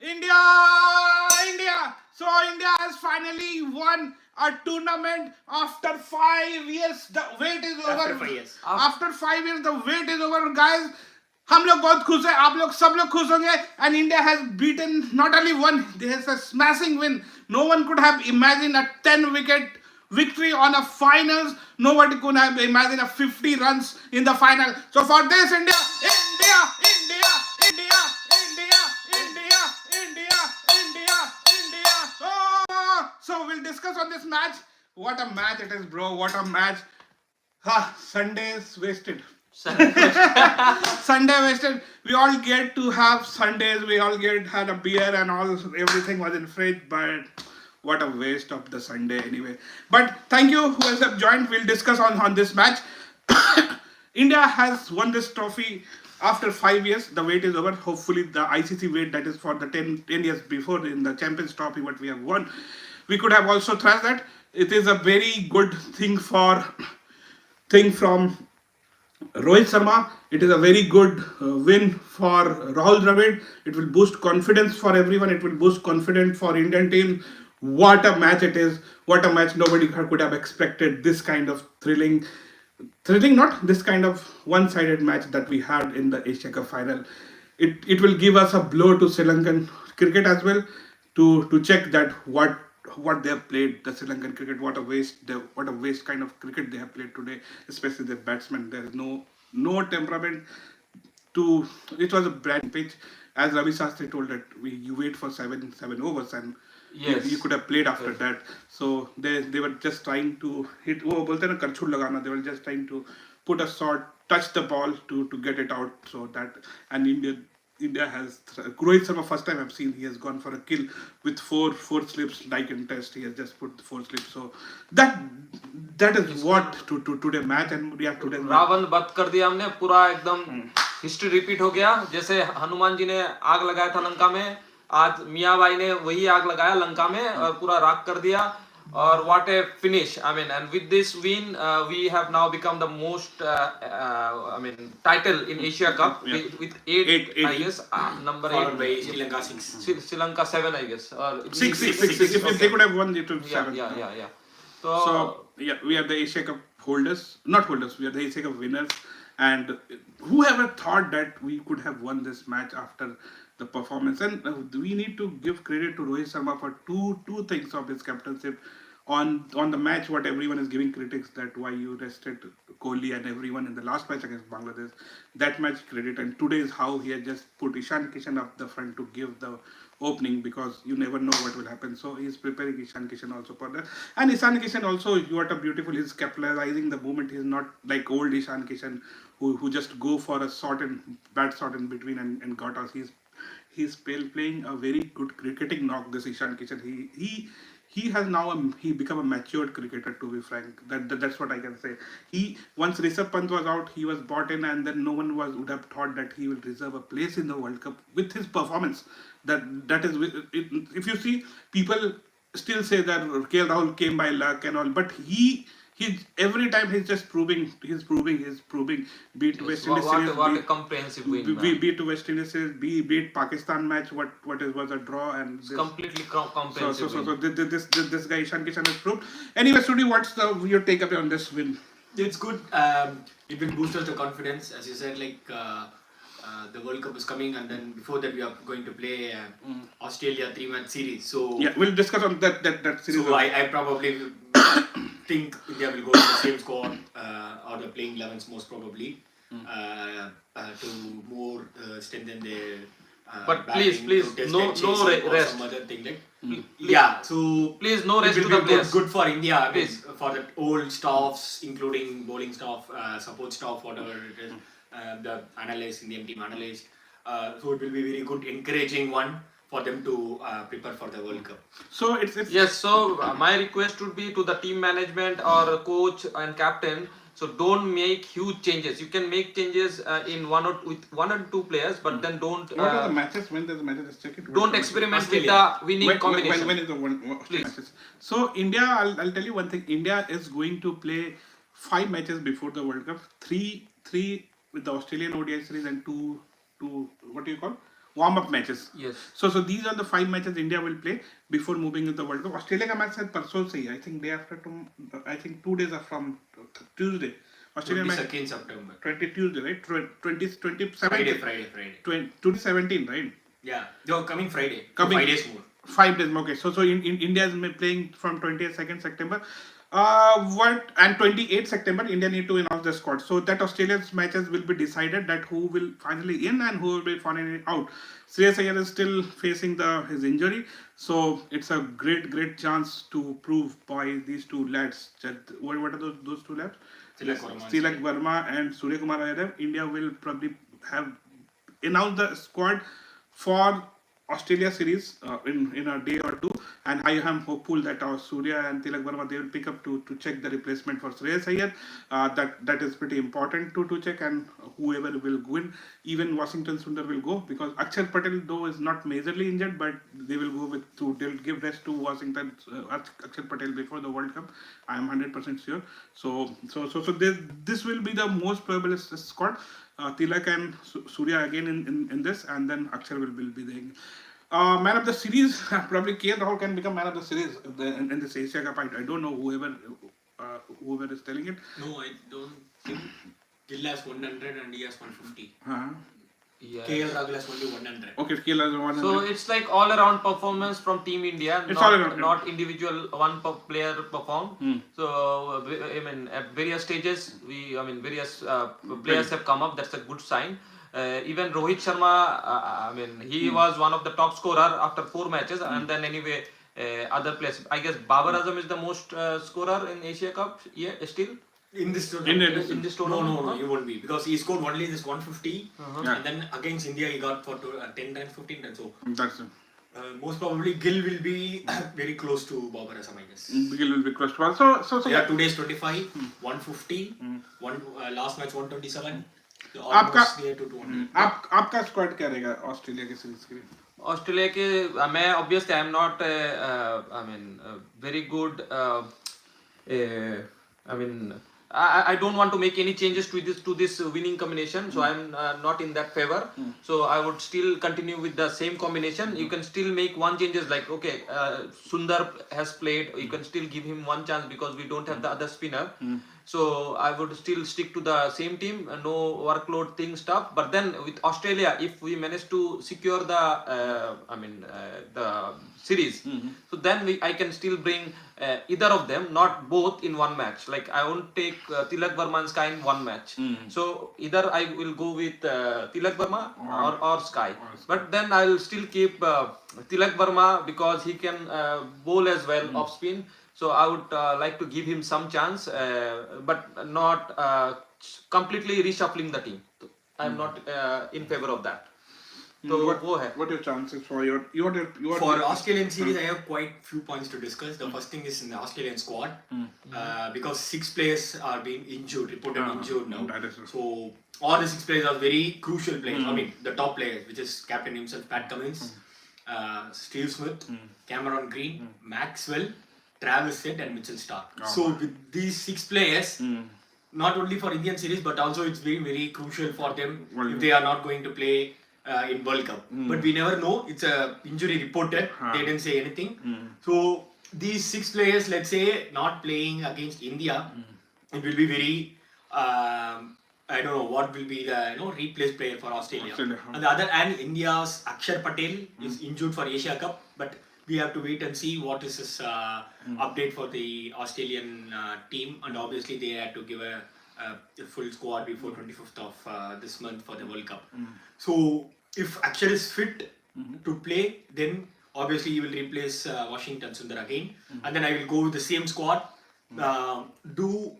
India. So India has finally won a tournament after 5 years. The wait is over. After 5 years. After 5 years, the wait is over, guys. हम लोग बहुत खुश हैं, आप लोग सब लोग खुश होंगे. And India has beaten not only one, there's a smashing win. No one could have imagined a 10-wicket victory on a finals. Nobody could have imagined a 50 runs in the final. So for this, India. So we'll discuss on this match. What a match it is, bro. What a match. Sundays wasted. Sunday wasted. We all get to have Sundays. We all had a beer and all. Everything was in fridge, but what a waste of the Sunday anyway. But thank you who has joined. We'll discuss on this match. India has won this trophy after 5 years. The wait is over. Hopefully the ICC wait that is for the 10 years before in the Champions Trophy what we have won. We could have also thrashed that. It is a very good thing from Rohit Sharma. It is a very good win for Rahul Dravid. It will boost confidence for everyone. It will boost confidence for Indian team. What a match it is. What a match. Nobody could have expected this kind of thrilling, not this kind of one-sided match that we had in the AsiaCup final. It will give us a blow to Sri Lankan cricket as well to check that what they have played, the Sri Lankan cricket, what a waste kind of cricket they have played today, especially the batsmen. There is no temperament to. It was a brand pitch, as Ravi Shastri told that you wait for seven overs and you could have played after that. So they were just trying to hit. They were just trying to put a shot, touch the ball to get it out. So that, and India has Rohit Sharma, first time I've seen he has gone for a kill with four slips like in test. He has just put 4 slips. So that is what to today match. And we have today Ravan बंद कर दिया हमने पूरा एकदम history repeat हो गया. जैसे हनुमान जी ने आग लगाया था लंका में, आज मियाबाई ने वही आग लगाया लंका में और पूरा राख कर दिया. Or what a finish! I mean, and with this win, we have now become the most, title in Asia Cup with 8, I guess. Number 8 by Sri Lanka 6. Sri Lanka 7, I guess. Or 6. If they could have won, it would 7. Yeah. So we are the Asia Cup holders, not holders. We are the Asia Cup winners. And whoever thought that we could have won this match after the performance, and we need to give credit to Rohit Sharma for two things of his captainship. On the match, what everyone is giving critics that why you rested Kohli and everyone in the last match against Bangladesh, that match credit, and today is how he has just put Ishan Kishan up the front to give the opening, because you never know what will happen. So he's preparing Ishan Kishan also for that. And Ishan Kishan also, what a beautiful, he's capitalizing the moment. He's not like old Ishan Kishan who just go for a bad shot in between and got us. He's playing a very good cricketing knock, this Ishan Kishan. He has now become a matured cricketer, to be frank. That's what I can say. Once Rishabh Pant was out, he was brought in, and then no one would have thought that he will reserve a place in the World Cup with his performance. That is, if you see, people still say that KL Rahul came by luck and all, but he every time he's just proving. Beat Yes, West Indies series, what a comprehensive win. beat West Indies series, beat Pakistan match. What was a draw, and It's completely comprehensive so win. this guy Ishan Kishan has proved. Anyway, Sudi, what's your take up on this win? It's good. It will boost us the confidence, as you said. The World Cup is coming, and then before that we are going to play Australia 3-match series. So yeah, we'll discuss on that series. So I probably think India will go with the same squad or the playing 11s most probably to more strengthen their. But batting, please, to test no their chasing or rest. some other thing yeah. So Please, no rest it to will the be players. good for India. I mean, Please. for the old staffs, including bowling staff, support staff, whatever it is, the analysts, Indian team analysts. So it will be very good, encouraging one for them to prepare for the World Cup. So it's Yes, so my request would be to the team management or coach and captain. So don't make huge changes. You can make changes with one or two players, but then don't. what are the matches? When there's a match, just check it. Don't experiment with Australia. the winning combination. When is the one Please. matches? So India, I'll tell you one thing. India is going to play 5 matches before the World Cup. Three with the Australian ODI series and two what do you call, warm-up matches. Yes. So these are the 5 matches India will play before moving into the World Cup. Australia का match शायद परसों से ही, I think day after I think 2 days are from Tuesday. Australia match 22nd September. 20 Tuesday, right? 27 Friday. 2017, right? Yeah, you're coming Friday. Coming- 5 days more. 5 days. Okay, so in India is playing from 22nd September. 28th September, India need to announce the squad. So that Australia's matches will be decided that who will finally in and who will be finally out. Shreyas Iyer is still facing his injury, so it's a great chance to prove by these two lads. What are those two lads? Tilak Verma and Surya Kumar Yadav. India will probably have announced the squad for Australia series in a day or two, and I am hopeful that Surya and Tilak Verma, they will pick up to check the replacement for Shreyas Iyer. That is pretty important to check, and whoever will go in, even Washington Sundar will go, because Akshar Patel though is not majorly injured, but they will go they'll give rest to Washington Akshar Patel before the World Cup. I am 100% sure. So this will be the most probable squad. Tilak and Surya again in this, and then Akshar will be there. Man of the series, probably KL Rahul can become man of the series in this Asia Cup. I don't know whoever is telling it. No, I don't think. Gill has 100 and he has 150. Yeah. KL Rahul has only 100. Okay, KL has 100. So it's like all around performance from Team India, It's all around, not individual one player perform. So I mean at various stages various players have come up. That's a good sign. Even Rohit Sharma, he was one of the top scorer after 4 matches, and then anyway other players. I guess Babar Azam is the most scorer in Asia Cup. Yeah, still. In this tournament? In this No, tournament? he won't be, because he scored only this 150, Yeah. and then against India he got for 10 times, 15 times. So That's it. most probably Gill will be very close to Babar Azam, I guess. Gill will be close to one. So Yeah, 2 days 25, 150, last match 127. So आपका almost near to 200. आपका squad क्या रहेगा Australia के series के लिए? Australia के मैं obviously I am not very good I don't want to make any changes to this winning combination, so I'm not in that favor. So I would still continue with the same combination. You can still make one changes, like okay, Sundar has played. You can still give him one chance because we don't have the other spinner. So I would still stick to the same team, no workload thing stuff. But then with Australia, if we manage to secure the the series, so then I can still bring either of them, not both in one match. Like I won't take Tilak Verma and Sky in one match. So either I will go with Tilak Verma or Sky. But then I will still keep Tilak Verma because he can bowl as well off spin. So I would like to give him some chance, but not completely reshuffling the team. I'm not in favor of that. So go ahead. What are your chances for your For Australian series, I have quite few points to discuss. The first thing is in the Australian squad, because 6 players are being reported injured now. That is true. So all the 6 players are very crucial players. I mean, the top players, which is captain himself, Pat Cummins, Steve Smith, Cameron Green, Maxwell, Travis Head, and Mitchell Starc. So with these 6 players, not only for Indian series, but also it's very crucial for them if they are not going to play in World Cup. But we never know. It's a injury reported. They didn't say anything. So these 6 players, let's say, not playing against India, it will be very I don't know what will be the replace player for Australia. On the other hand, India's Akshar Patel is injured for Asia Cup, but we have to wait and see what is his update for the Australian team, and obviously they had to give a full squad before 25th of this month for the World Cup. So if Akshar is fit to play, then obviously he will replace Washington Sundar again, and then I will go with the same squad, do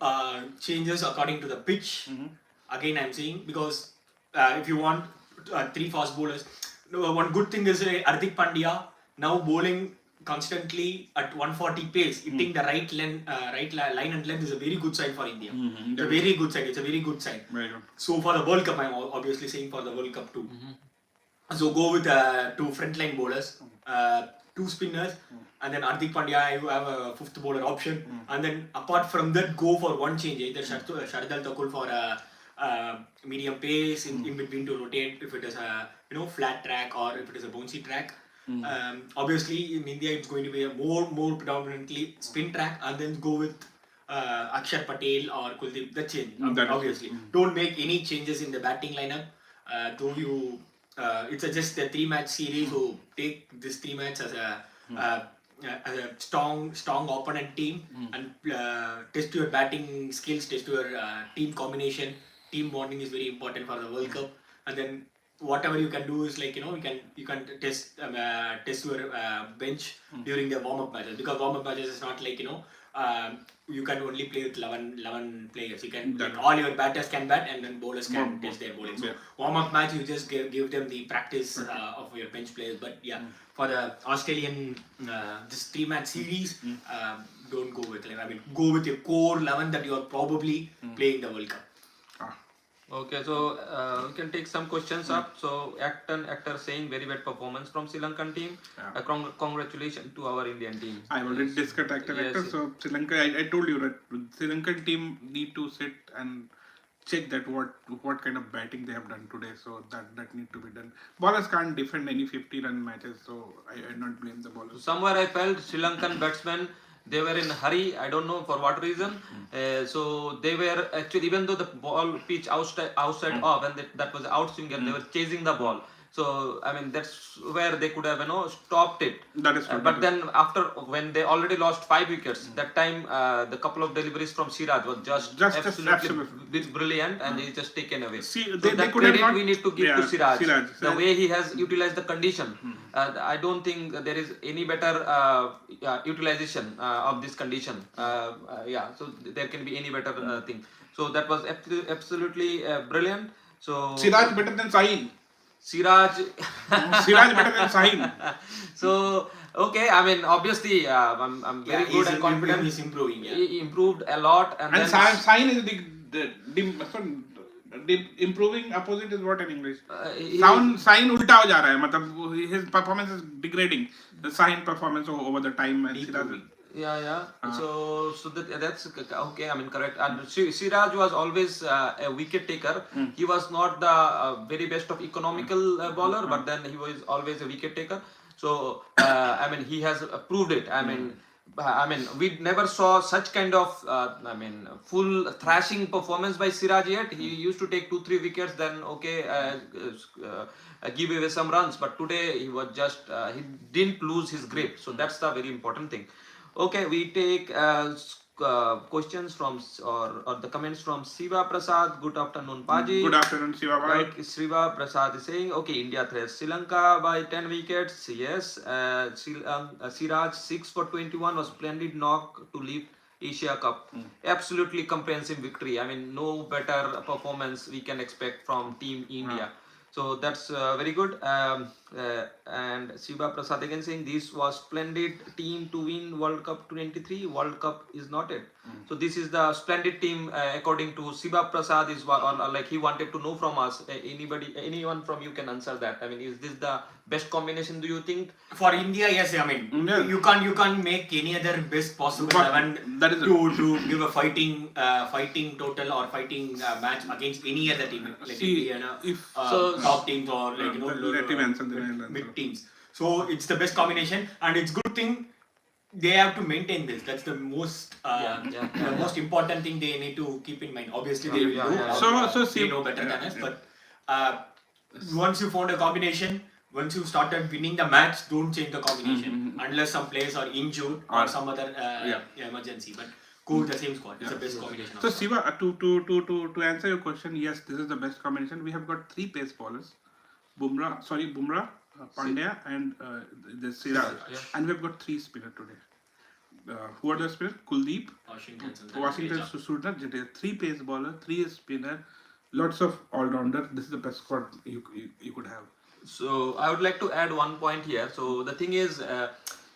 changes according to the pitch. Again, I'm saying, because if you want 3 fast bowlers, one good thing is Hardik Pandya now bowling constantly at 140 pace, hitting the right line and length is a very good sign for India. It's a very good sign. It's a very good sign. Very good. So for the World Cup, I'm obviously saying for the World Cup too. So go with 2 frontline bowlers, 2 spinners, and then Hardik Pandya, you have a 5th bowler option. And then apart from that, go for one change, either Shardul Thakur for medium pace in between to rotate if it is a flat track or if it is a bouncy track. Obviously, in India, it's going to be a more predominantly spin track, and then go with Akshar Patel or Kuldeep. That's it. Obviously, don't make any changes in the batting lineup. Though you, it's just a 3-match series. So take this 3 match as a strong opponent team and test your batting skills, test your team combination. Team bonding is very important for the World Cup, and then whatever you can do is like you can test your bench during the warm up matches, because warm up matches is not like you can only play with 11 players. You can like, all your batters can bat and then bowlers can test their bowling. So warm up match you just give them the practice of your bench players. But yeah, for the Australian this 3-match series, don't go with go with your core 11 that you are probably playing the World Cup. Okay, so we can take some questions up. So actor saying very bad performance from Sri Lankan team. Congratulations to our Indian team. I already discussed actor. So Sri Lanka, I told you that Sri Lankan team need to sit and check that what kind of batting they have done today. So that need to be done. Bowlers can't defend any 50-run matches. So I not blame the bowlers. Somewhere I felt Sri Lankan batsmen, they were in a hurry. I don't know for what reason. So they were actually, even though the ball pitch outside off and that was outswinger, they were chasing the ball. So I mean that's where they could have stopped it. That is true. But then after, when they already lost 5 wickets, that time the couple of deliveries from Siraj was just absolutely brilliant, and he just taken away. See, so they that could credit have not, we need to give to Siraj. The So way he has utilized the condition, I don't think there is any better utilization of this condition. So there can be any better thing. So that was absolutely brilliant. So Siraj better than Sahin. Siraj better than Sahin. So okay, I mean obviously I'm very good and confident. He's improving. Yeah. He improved a lot, and then Sahin is the improving opposite is what in English? Sahin ulta ho ja raha hai. Matlab his performance is degrading. The Sahin performance over the time and Siraj. Yeah. So that's okay. I mean, correct. And Siraj was always a wicket taker. He was not the very best of economical bowler, but then he was always a wicket taker. So I mean, he has proved it. I mean, we never saw such kind of full thrashing performance by Siraj yet. He used to take 2-3 wickets, then give away some runs. But today he was just he didn't lose his grip. So that's the very important thing. Okay, we take questions from or the comments from Siva Prasad. Good afternoon, Paji. Good afternoon, Siva. Like Siva Prasad is saying, okay, India thrashed Sri Lanka by 10 wickets. Yes, Siraj 6 for 21 was splendid knock to lift Asia Cup. Absolutely comprehensive victory. I mean, no better performance we can expect from Team India. So that's very good. And Siva Prasad again saying this was splendid team to win World Cup 23. World Cup is not it. So this is the splendid team according to Siva Prasad is what, or like he wanted to know from us. Anyone from you can answer that. I mean, is this the best combination? Do you think for India? Yes, I mean you can't make any other best possible 11 that is to give a fighting total or fighting match against any other team, like top teams or like mid teams. So it's the best combination, and it's good thing they have to maintain this. That's the most the most important thing they need to keep in mind. Obviously they will do. So they know better than us, but once you found a combination, once you started winning the match, don't change the combination unless some players are injured or some other emergency. But go with the same squad. It's the best combination. So Siva, to answer your question, yes, this is the best combination. We have got 3 pace bowlers, Bumrah, Pandya, and the Siraj, and we have got 3 spinners today. Who are the spinners? Kuldeep, Washington Sundar, Jadeja. 3 pace bowler, 3 spinner, lots of all-rounder. This is the best squad you could have. So I would like to add one point here. So the thing is,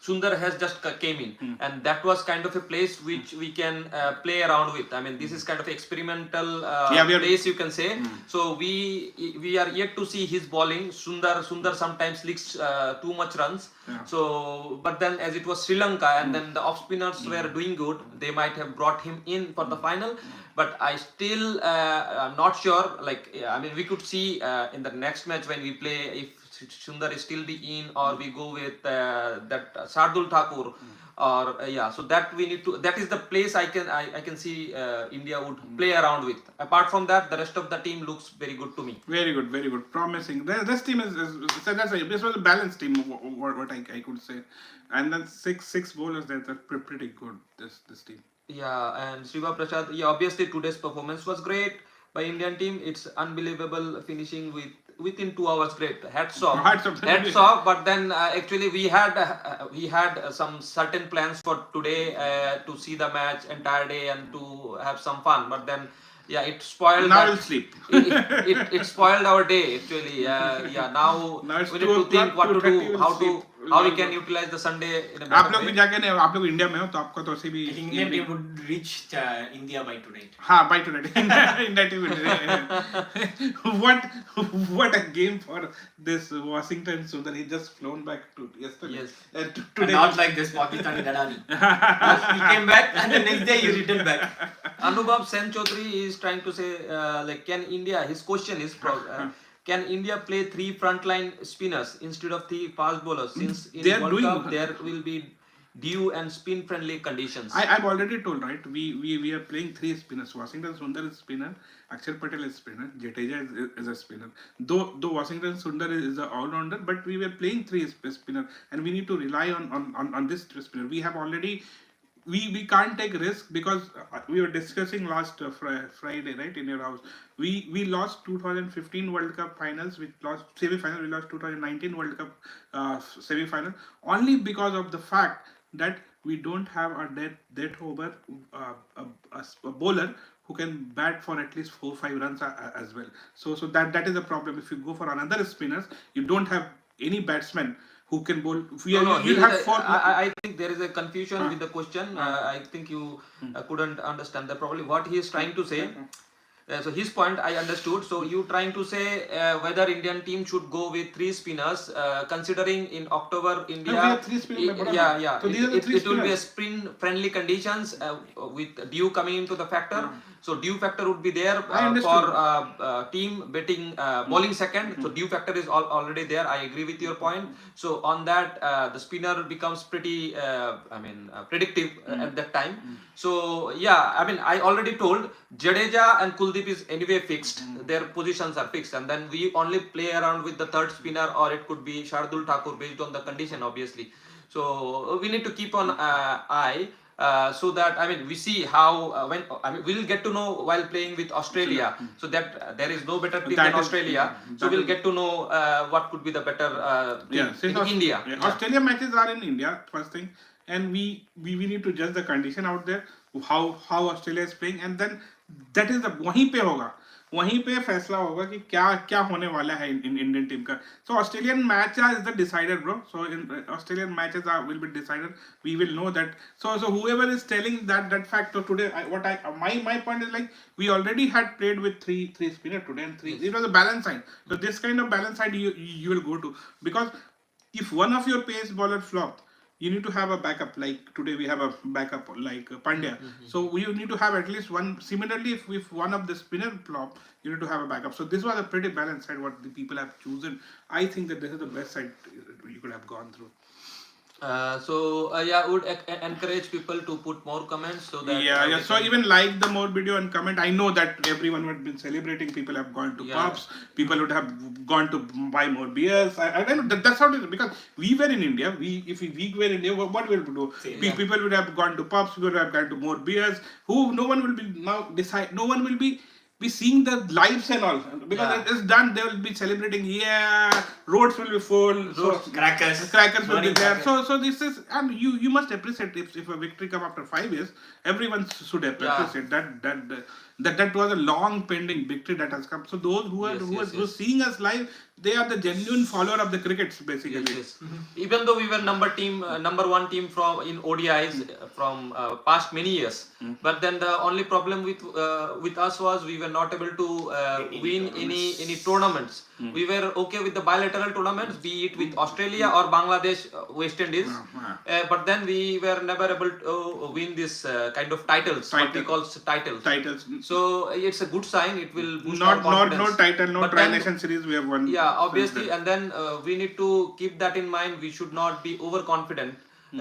Sundar has just came in, and that was kind of a place which we can play around with. I mean, this is kind of experimental place, you can say. So we are yet to see his bowling. Sundar sometimes leaks too much runs. So, but then as it was Sri Lanka, and then the off spinners were doing good, they might have brought him in for the final. But I still I'm not sure. Like I mean, we could see in the next match when we play if Sundar is still be in, or we go with that Shardul Thakur, or yeah. So that we need to. That is the place I can see India would play around with. Apart from that, the rest of the team looks very good to me. Very good, very good. Promising. This team is so this was a balanced team, what I could say. And then six bowlers, they're pretty good, this team. Yeah, and Shiva Prasad, yeah, obviously today's performance was great by Indian team. It's unbelievable finishing within 2 hours. Great, hats off, Hats off. hats off. But then actually we had some certain plans for today to see the match entire day and to have some fun. But then yeah, it spoiled. Now that, we'll sleep. it spoiled our day actually. Yeah, now Now it's we need 2 to think what to o'clock, do, 2:30 how we'll to sleep. how we can utilize the Sunday in a आप better लोग भी way. जाके नहीं, आप लोग India में हो तो आपको तो ऐसे भी I think Indian team would reach India by tonight. हाँ by tonight. India team. What a game for this Washington Sundar. He just flown back to yesterday. Yes. And Today. not like this Pakistani Dadani. He came back and the next day he returned back. Anubhav Sen Chaudhary is trying to say, like, can India? His question is, can India play 3 frontline spinners instead of 3 fast bowlers? Since in They are World doing- Cup there will be dew and spin-friendly conditions. I've already told, right? We are playing 3 spinners. Washington Sundar is spinner, Akshar Patel is spinner, Jadeja is a spinner. Though Washington Sundar is an all-rounder, but we were playing 3 spinner, and we need to rely on this spinner. We have already. We can't take risk because we were discussing last Friday, right, in your house. We lost 2015 World Cup finals. We lost semi-final. We lost 2019 World Cup semi-final only because of the fact that we don't have a dead over a bowler who can bat for at least 4-5 runs as well. So that is a problem. If you go for another spinners, you don't have any batsman who can bowl. You have 4. I think there is a confusion with the question. I think you couldn't understand that probably what he is trying to say. So his point I understood. So you trying to say whether Indian team should go with 3 spinners, considering in October India. We have 3 spinners. Yeah. So these are the 3 it will be a spinners. spin-friendly conditions with dew coming into the factor. So dew factor would be there I understood. for team betting bowling second. So dew factor is already there. I agree with your point. So on that, the spinner becomes pretty, predictive at that time. So yeah, I mean, I already told Jadeja and Kuldeep is anyway fixed. Their positions are fixed, and then we only play around with the 3rd spinner, or it could be Shardul Thakur based on the condition, obviously. So we need to keep on eye. So that we see how we'll get to know while playing with Australia. So that there is no better team than Australia. So we'll get to know what could be the better team in India. Yeah. Australia matches are in India first thing, and we need to judge the condition out there, how Australia is playing, and then that is the वहीं पे फैसला होगा कि क्या होने वाला है in Indian team का. So Australian match is the decider, bro. So in Australian matches will be decided. We will know that. So whoever is telling that fact, so today my point is like we already had played with three spinner today and 3. It was a balance side. So this kind of balance side you will go to, because if one of your pace bowler flopped, you need to have a backup. Like today we have a backup like Pandya. So you need to have at least one. Similarly, if one of the spinner flop, you need to have a backup. So this was a pretty balanced side what the people have chosen. I think that this is the best side you could have gone through. Would encourage people to put more comments so that So even like the more video and comment. I know that everyone would have been celebrating. People have gone to pubs. People would have gone to buy more beers. I know that's how it is, because we were in India. If we were in India, what will we do? People would have gone to pubs. People would have gone to more beers. No one will be now decide. No one will be seeing the lives and all, because it is done. They will be celebrating. Roads will be full. Crackers will be there. So this is, and you must appreciate if a victory come after 5 years. Everyone should appreciate that was a long pending victory that has come. So those who are seeing us live, they are the genuine follower of the crickets, basically. Yes. Even though we were number 1 team in ODIs from past many years, but then the only problem with us was we were not able to win any tournaments. We were okay with the bilateral tournaments, be it with Australia or Bangladesh, West Indies, but then we were never able to win this kind of titles, what we call titles. Titles. So it's a good sign. It will boost our Not confidence. no title, no But Tri-Nation series we have won. Yeah, since obviously, then. and then we need to keep that in mind. We should not be overconfident.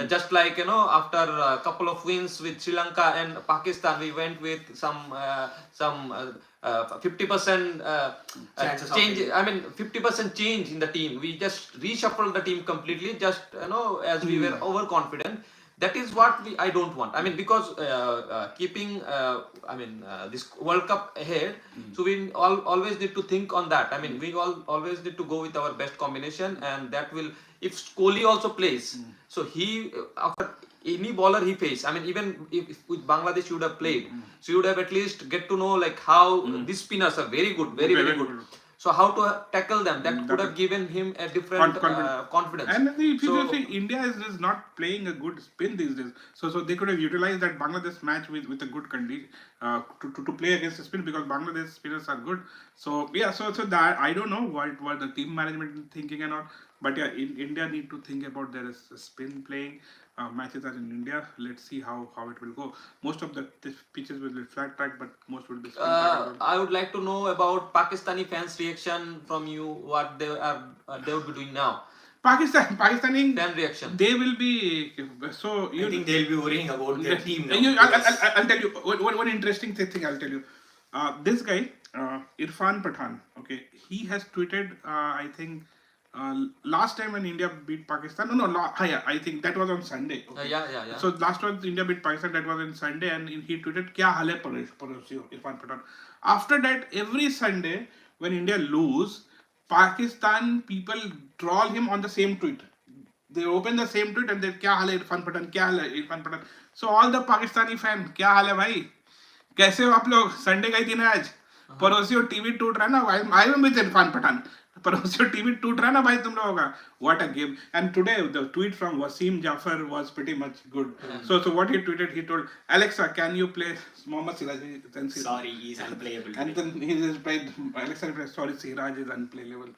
Just like after a couple of wins with Sri Lanka and Pakistan, we went with some 50% Chances of change. winning. I mean, 50% change in the team. We just reshuffled the team completely. Just as we were overconfident. That is what I don't want. I mean, because keeping this World Cup ahead, so we always need to think on that. I mean, we always need to go with our best combination, and that will, if Kohli also plays, so he after any bowler he faced, I mean, even if with Bangladesh he would have played, so you would have at least get to know like how these spinners are very good, very good. So how to tackle them? That could have given him a different confidence. And if you see, India is not playing a good spin these days. So they could have utilized that Bangladesh match with a good condition to play against the spin, because Bangladesh spinners are good. So yeah, so that I don't know what the team management is thinking and all. But yeah, India need to think about their spin playing. Matches are in India. Let's see how it will go. Most of the pitches will be flat track, but most will be spin track. I would like to know about Pakistani fans' reaction from you. What they would be doing now. Pakistani Fan reaction. They will be so. I think they'll be worrying about their team now. I'll tell you one interesting thing. I'll tell you. This guy, Irfan Pathan. Okay, he has tweeted. I think. Last time when India beat Pakistan, I think that was on Sunday. Okay? Yeah. So last one India beat Pakistan, that was on Sunday, and he tweeted, "Kya haal hai Parosio, Irfan Pathan." After that, every Sunday when India lose, Pakistan people troll him on the same tweet. They open the same tweet and they, "Kya haal hai Irfan Pathan, kya haal hai Irfan Pathan." So all the Pakistani fan, "Kya haal hai bhai? कैसे हो आप लोग? Sunday का ही दिन है आज. पड़ोसियों TV टूट रहा है ना. I am with Irfan Pathan. पड़ोसियों टीवी टूट रहा है ना भाई तुम लोगों का. What a game. And today the tweet from Wasim Jafar was pretty much good. So what he tweeted, he told, "Alexa, can you play Mohammad Siraj?" Sorry, he's unplayable. And then he just played, Alexa replied, "Sorry, Siraj is unplayable."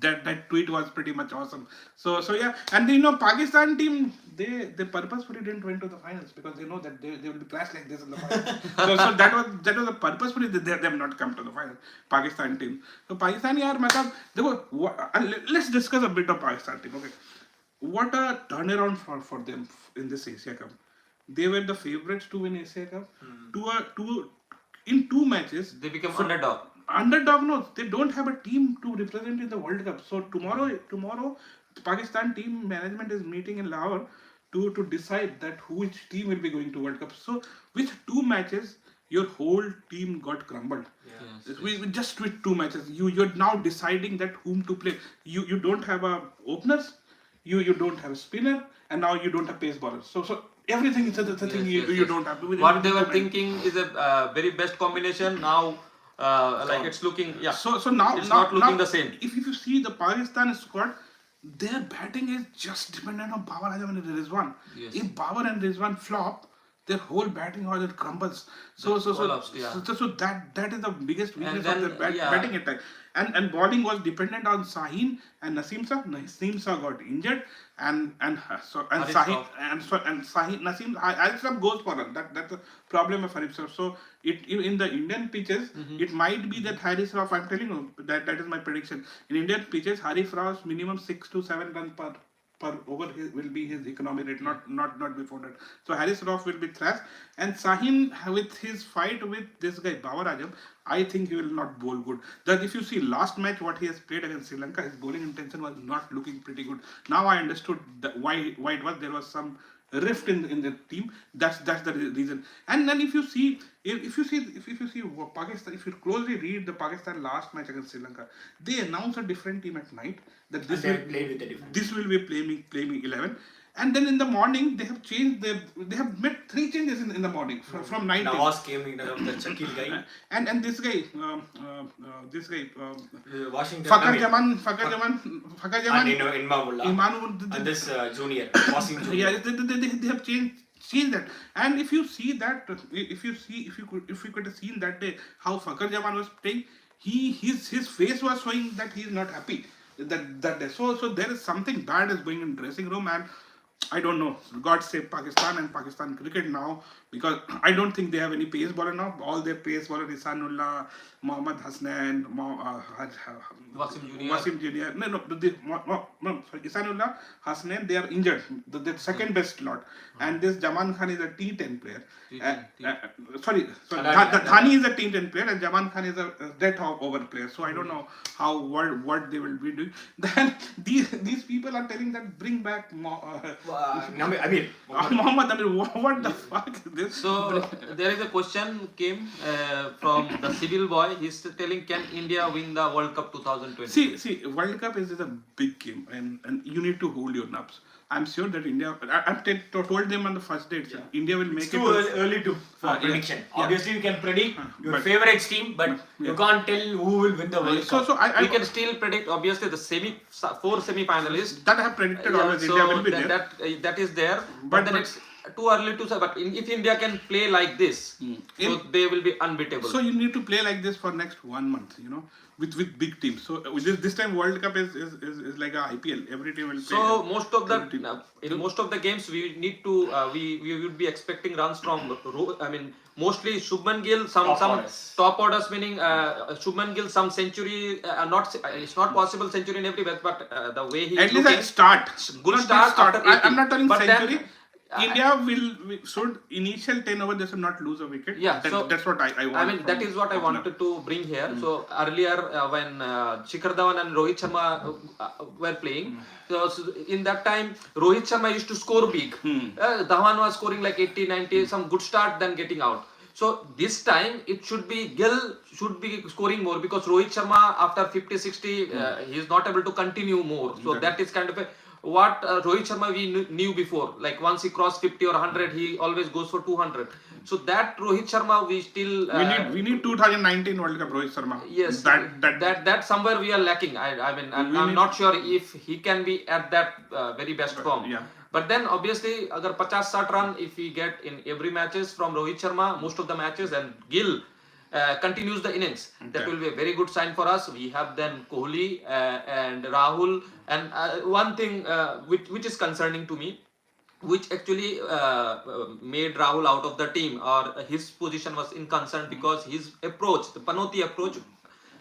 that tweet was pretty much awesome. So yeah, and Pakistan team, they purposefully didn't went to the finals because they know that they will be crashed like this in the finals. so that was a purposefully they have not come to the final. Pakistan team. So Pakistan yaar, let's discuss a bit of Pakistan team. Okay, what a turnaround for them in this Asia Cup. They were the favorites to win Asia Cup. In two matches They become underdog. Underdog, no, they don't have a team to represent in the World Cup. So tomorrow, the Pakistan team management is meeting in Lahore to decide that which team will be going to World Cup. So with two matches, your whole team got crumbled. With just with two matches, you're now deciding that whom to play. You don't have a openers, you don't have a spinner, and now you don't have pace bowlers. So everything is the thing you don't have. What they were thinking is a very best combination. Now, it's looking, So now it's not looking the same. If you see the Pakistan squad, their batting is just dependent on Babar Azam and Rizwan. Yes. If Babar and Rizwan flop, their whole batting order crumbles. So that is the biggest weakness of their batting attack. And bowling was dependent on Shaheen and Naseem Shah. Naseem Shah got injured, and Shaheen Naseem Harif Shah goes for run. That's the problem of Harif Shah. So in the Indian pitches, it might be that Harif Shah. I'm telling you that is my prediction. In Indian pitches, Harif Shah's minimum 6 to 7 runs per over will be his economy rate, not before that. So Harris Roth will be thrashed, and Shaheen with his fight with this guy Babar Azam, I think he will not bowl good. That if you see last match what he has played against Sri Lanka, his bowling intention was not looking pretty good. Now I understood why it was. There was some rift in the team. That's the reason. And then if you see Pakistan, if you closely read the Pakistan last match against Sri Lanka, they announced a different team at night that this will be playing 11. And then in the morning they have changed. They have made 3 changes in the morning from 9. Nawaz came in of the Shakil guy. And this guy, Washington. Fakhar Zaman, And Imamullah. And this junior, Wasim Junior. Yeah, they have changed that. And if you see that, if you could have seen that day how Fakhar Zaman was playing, his face was showing that he is not happy. that day. So there is something bad is going in dressing room, and I don't know. God save Pakistan and Pakistan cricket now, because I don't think they have any pace bowler now. All their pace bowler, Isanullah, Mohammad Hasnan, Wasim Junior. Wasim Junior. No, sorry, Isanullah, Hasnan, they are injured. The second best lot. And this Jaman Khan is a T10 player. Sorry, Dhani is a T10 player, and Jaman Khan is a dead over player. So I don't know how what they will be doing. Then these people are telling that bring back Mohammad Amir. Muhammad Amir. What the fuck is this? So there is a question came from the civil boy. He's telling, can India win the World Cup 2020? See, World Cup is a big game, and you need to hold your nerves. I'm sure that India. I've told them on the first day itself, India will make It's it. too early for prediction. Obviously, you can predict your favorite team, but you can't tell who will win the World Cup. So We can still predict, obviously, the four semi-finalists. that I have predicted always. India will be there. That is there. But But then it's too early to say. But if India can play like this, so they will be unbeatable. So you need to play like this for next 1 month, with big teams. So this time World Cup is like a IPL. Every team will play. So most of the in most of the games we need to we would be expecting runs from mostly Shubman Gill, some top orders, meaning Shubman Gill some century, it's not possible century in every match, but the way he at least a start, good start. I'm not telling But then, century. India should initial 10 over, they should not lose a wicket. Yeah, that's what I want. I mean, that is what I wanted to bring here. So earlier when Shikhar Dhawan and Rohit Sharma were playing, so in that time Rohit Sharma used to score big. Dhawan was scoring like 80, 90, some good start, then getting out. So this time it should be Gill should be scoring more, because Rohit Sharma after 50, 60 he is not able to continue more. So that is kind of what Rohit Sharma we knew before. Like once he crossed 50 or 100, he always goes for 200. So that Rohit Sharma we still we need 2019 World Cup Rohit Sharma. Yes, that somewhere we are lacking. I'm not sure if he can be at that very best form. Yeah. But then obviously, agar 50-60 run if we get in every matches from Rohit Sharma, most of the matches, and Gill continues the innings, that will be a very good sign for us. We have then Kohli and Rahul, and one thing which is concerning to me, which actually made Rahul out of the team, or his position was in concern, because his approach, the Panoti approach,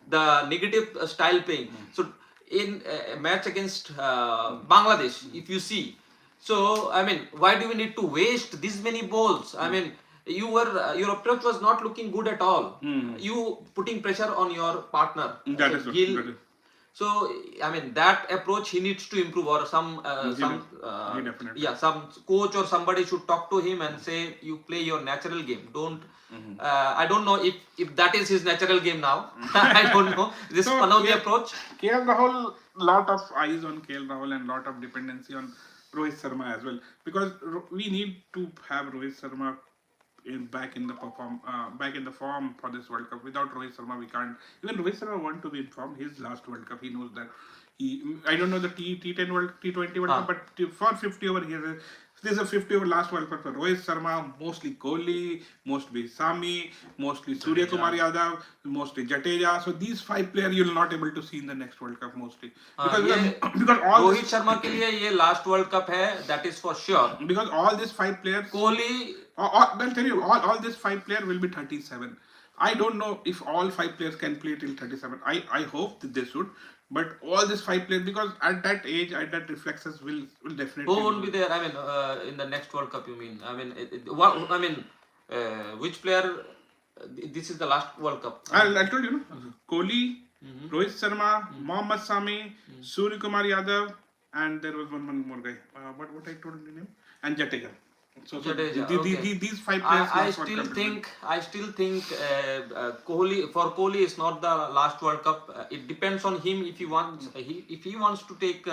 the negative style playing. So in a match against Bangladesh, if you see, so why do we need to waste this many balls? Your approach was not looking good at all. You putting pressure on your partner. That is Gill. So that approach he needs to improve, or some coach or somebody should talk to him and say, you play your natural game. Don't. I don't know if that is his natural game now. I don't know. This Panoti approach. KL Rahul, lot of eyes on KL Rahul and lot of dependency on Rohit Sharma as well, because we need to have Rohit Sharma back in the form for this World Cup. Without Rohit Sharma, we can't. Even Rohit Sharma want to be in form. His last World Cup, he knows that. I don't know the T10 World, T20 World Cup, but for 50 over, this is a 50 over last World Cup for Rohit Sharma, mostly Kohli, mostly Sami, mostly Surya Kumar Yadav, mostly Jadeja. So these 5 players you will not able to see in the next World Cup mostly. Because all Rohit Sharma के लिए ये last World Cup है, that is for sure. Because all these 5 players, Kohli, I'll tell you, all these 5 players will be 37. I don't know if all 5 players can play till 37. I hope that they should. But all these 5 players, because at that age, at that reflexes will definitely. Who won't be there? In the next World Cup, you mean? Which player? This is the last World Cup. I told you, Kohli, Rohit Sharma, Mohammad Sami, Surya Kumar Yadav, and there was one more guy. What I told the name? And Jadeja. So these 5 players. I still think Kohli is not the last World Cup. It depends on him if he wants to take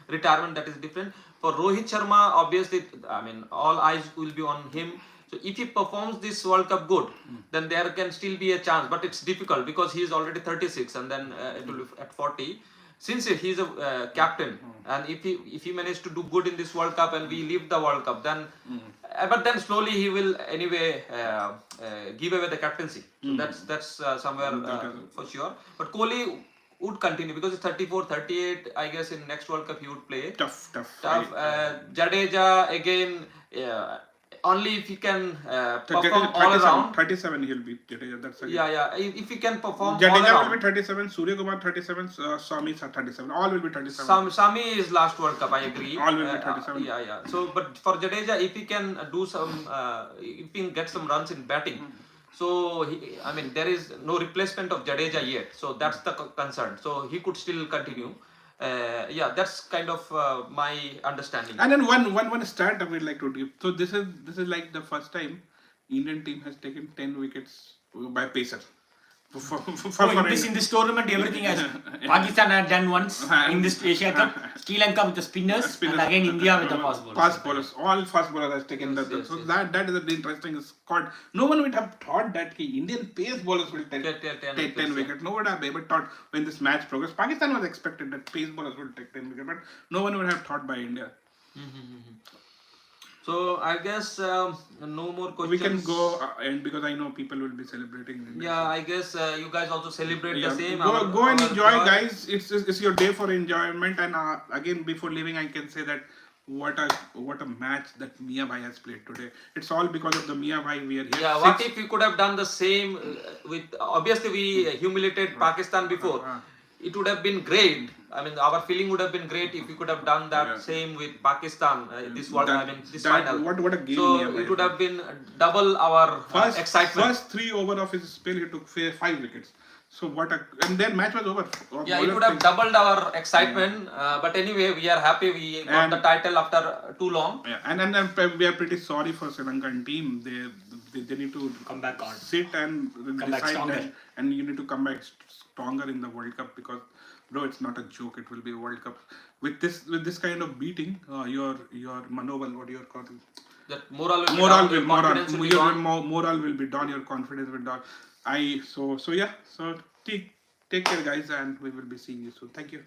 retirement. That is different. For Rohit Sharma, obviously, all eyes will be on him. So if he performs this World Cup good, then there can still be a chance. But it's difficult because he is already 36, and then it will be at 40. Since he is a captain, and if he managed to do good in this World Cup and we leave the World Cup, then but then slowly he will anyway give away the captaincy. So that's somewhere for sure. But Kohli would continue because it's 34, 38. I guess in next World Cup he would play. Tough. Jadeja again, only if he can perform all around. 37 he'll be Jadeja. That's again. Yeah. If he can perform all Jadeja around. will be 37, Surya Kumar 37, Swami 37. All will be 37. Sami is last World Cup, I agree. All will be 37. Yeah. So, but for Jadeja, if he can do some, if he can get some runs in batting, so I mean there is no replacement of Jadeja yet. So that's the concern. So he could still continue. Yeah, that's kind of my understanding. And then one stat I would like to give. So this is like the first time Indian team has taken 10 wickets by pacer. In this tournament, everything has Pakistan had done once in this Asia Cup, Sri Lanka with the spinners, and again India with the fast bowlers. Fast bowlers, all fast bowlers has taken that. Yes, So yes. that is an interesting squad. No one would have thought that Indian pace bowlers will take 10 wickets. No one would have ever thought when this match progressed. Pakistan was expected that pace bowlers will take 10 wickets, but no one would have thought by India. So I guess no more questions. We can go and because I know people will be celebrating. Yeah, I guess you guys also celebrate the same. Go and our enjoy, joy. guys. It's your day for enjoyment. And again, before leaving, I can say that what a match that Mia Bhai has played today. It's all because of the Mia Bhai we are here. Yeah, what if we could have done the same with? Obviously, we humiliated Pakistan before. It would have been great. I mean, our feeling would have been great if we could have done that same with Pakistan. This World, this final. What a game! So Mia Bhai it would have been double our excitement. First 3 overs of his spell, he took 5 wickets. So and then match was over. Yeah, it would have doubled our excitement. But anyway, we are happy we got the title after too long. Yeah, and we are pretty sorry for Sri Lankan team. They need to Come back on. sit and back decide stronger. that, and you need to come back stronger in the World Cup because bro, it's not a joke. It will be a World Cup with this kind of beating. Your manoval, what you're calling. That morale will be down. Your confidence will down. So take care, guys, and we will be seeing you soon. Thank you.